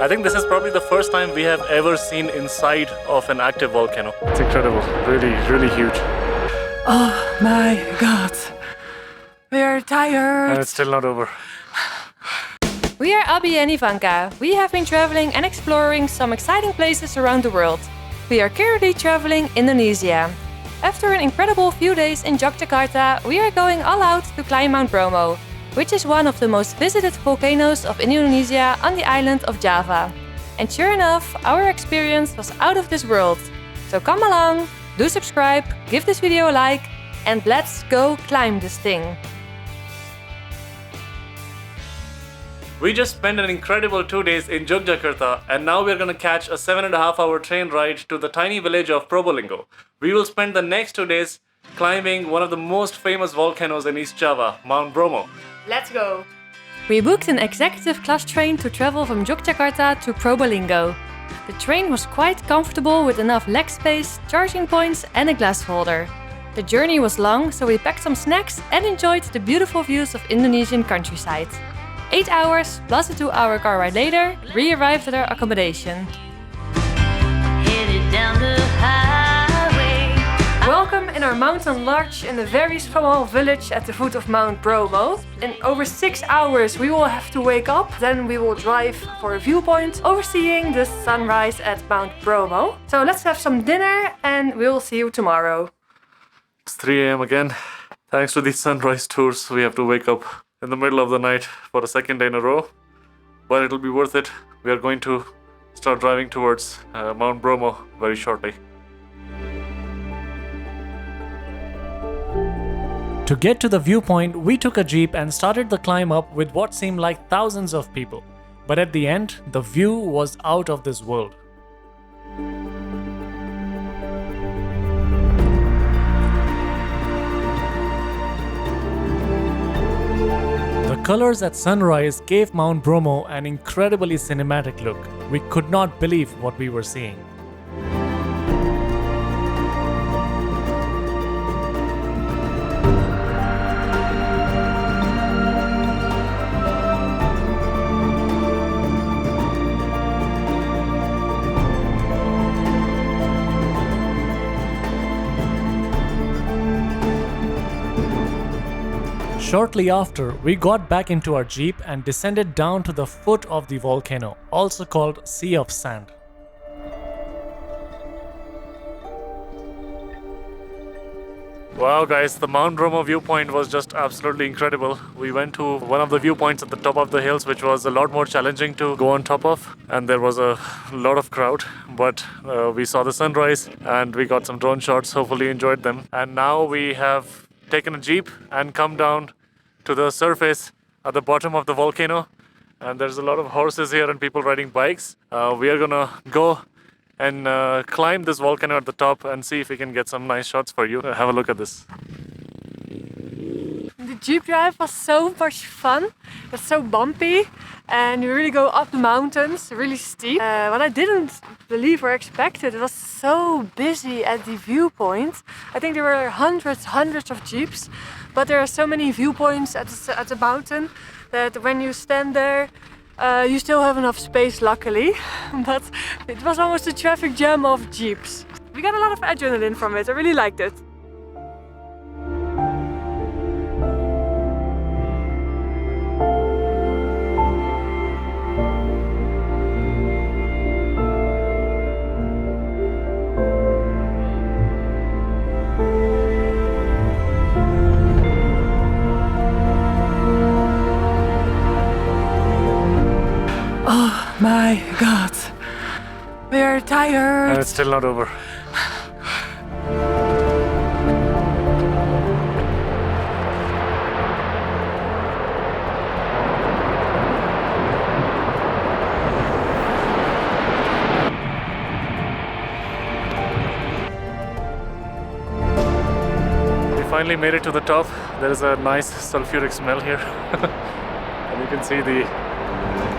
I think this is probably the first time we have ever seen inside of an active volcano. It's incredible, really, really huge. Oh my god, we're tired. And it's still not over. We are Abhi and Yvanka. We have been traveling and exploring some exciting places around the world. We are currently traveling Indonesia. After an incredible few days in Yogyakarta, we are going all out to climb Mount Bromo, which is one of the most visited volcanoes of Indonesia on the island of Java. And sure enough, our experience was out of this world. So come along, do subscribe, give this video a like, and let's go climb this thing. We just spent an incredible 2 days in Yogyakarta, and now we're gonna catch a 7.5-hour train ride to the tiny village of Probolinggo. We will spend the next 2 days climbing one of the most famous volcanoes in East Java, Mount Bromo. Let's go! We booked an executive class train to travel from Yogyakarta to Probolinggo. The train was quite comfortable with enough leg space, charging points and a glass holder. The journey was long, so we packed some snacks and enjoyed the beautiful views of Indonesian countryside. 8 hours plus a 2-hour car ride later, we arrived at our accommodation. Headed down the highway. Welcome in our mountain lodge in a very small village at the foot of Mount Bromo. In over 6 hours we will have to wake up, then we will drive for a viewpoint overseeing the sunrise at Mount Bromo. So let's have some dinner and we'll see you tomorrow. It's 3 a.m. again. Thanks to these sunrise tours, we have to wake up in the middle of the night for a second day in a row. But it'll be worth it. We are going to start driving towards Mount Bromo very shortly. To get to the viewpoint, we took a jeep and started the climb up with what seemed like thousands of people. But at the end, the view was out of this world. The colors at sunrise gave Mount Bromo an incredibly cinematic look. We could not believe what we were seeing. Shortly after, we got back into our jeep and descended down to the foot of the volcano, also called Sea of Sand. Wow guys, the Mount Bromo viewpoint was just absolutely incredible. We went to one of the viewpoints at the top of the hills, which was a lot more challenging to go on top of, and there was a lot of crowd, but we saw the sunrise and we got some drone shots, hopefully enjoyed them. And now we have taken a jeep and come down to the surface at the bottom of the volcano, and there's a lot of horses here and people riding bikes. We are gonna go and climb this volcano at the top and see if we can get some nice shots for you. Have a look at this. The jeep drive was so much fun. It's so bumpy and you really go up the mountains, really steep. What I didn't believe or expect, it was so busy at the viewpoint. I think there were hundreds of jeeps, but there are so many viewpoints at the mountain that when you stand there, you still have enough space, luckily. But it was almost a traffic jam of jeeps. We got a lot of adrenaline from it. I really liked it. Oh my god, we're tired. And it's still not over. We finally made it to the top. There is a nice sulfuric smell here. And you can see the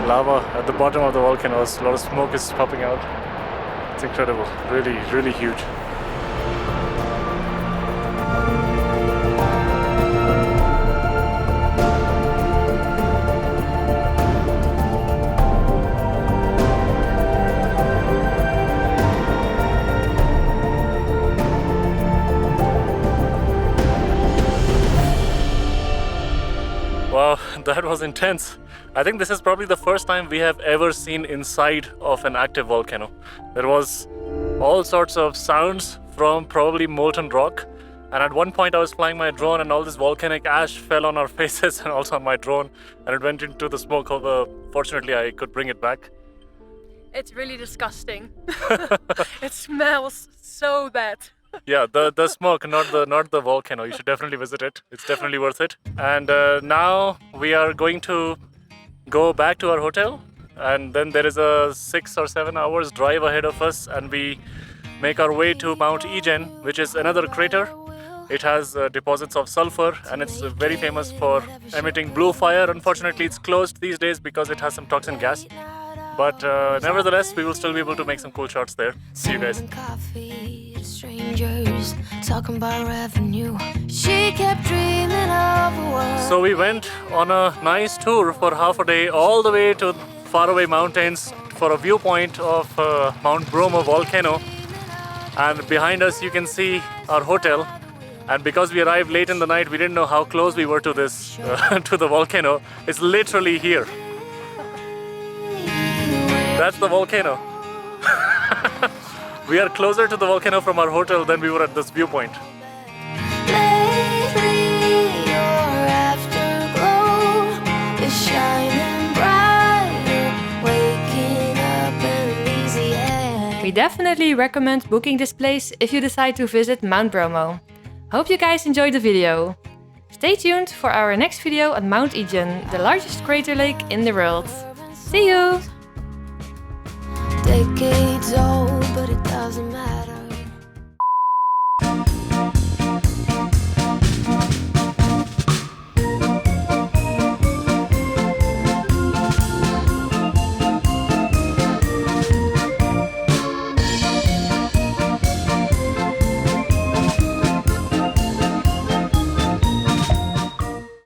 lava at the bottom of the volcano. A lot of smoke is popping out. It's incredible, really, really huge. that was intense. I think this is probably the first time we have ever seen inside of an active volcano. There was all sorts of sounds from probably molten rock. And at one point I was flying my drone and all this volcanic ash fell on our faces and also on my drone. And it went into the smoke. Fortunately, I could bring it back. It's really disgusting. It smells so bad. Yeah, the smoke, not the volcano. You should definitely visit it. It's definitely worth it. And now we are going to go back to our hotel. And then there is a 6 or 7 hours drive ahead of us. And we make our way to Mount IJen, which is another crater. It has deposits of sulfur and it's very famous for emitting blue fire. Unfortunately, it's closed these days because it has some toxin gas. But nevertheless, we will still be able to make some cool shots there. See you guys. Strangers talking about revenue. She kept dreaming of a world. So we went on a nice tour for half a day all the way to faraway mountains for a viewpoint of Mount Bromo volcano. And behind us you can see our hotel. And because we arrived late in the night, we didn't know how close we were to this, to the volcano. It's literally here. That's the volcano. We are closer to the volcano from our hotel than we were at this viewpoint. Lately, your afterglow is shining brighter, waking up in an easy air. We definitely recommend booking this place if you decide to visit Mount Bromo. Hope you guys enjoyed the video. Stay tuned for our next video on Mount IJen, the largest crater lake in the world. See you! Decades old, but it doesn't matter.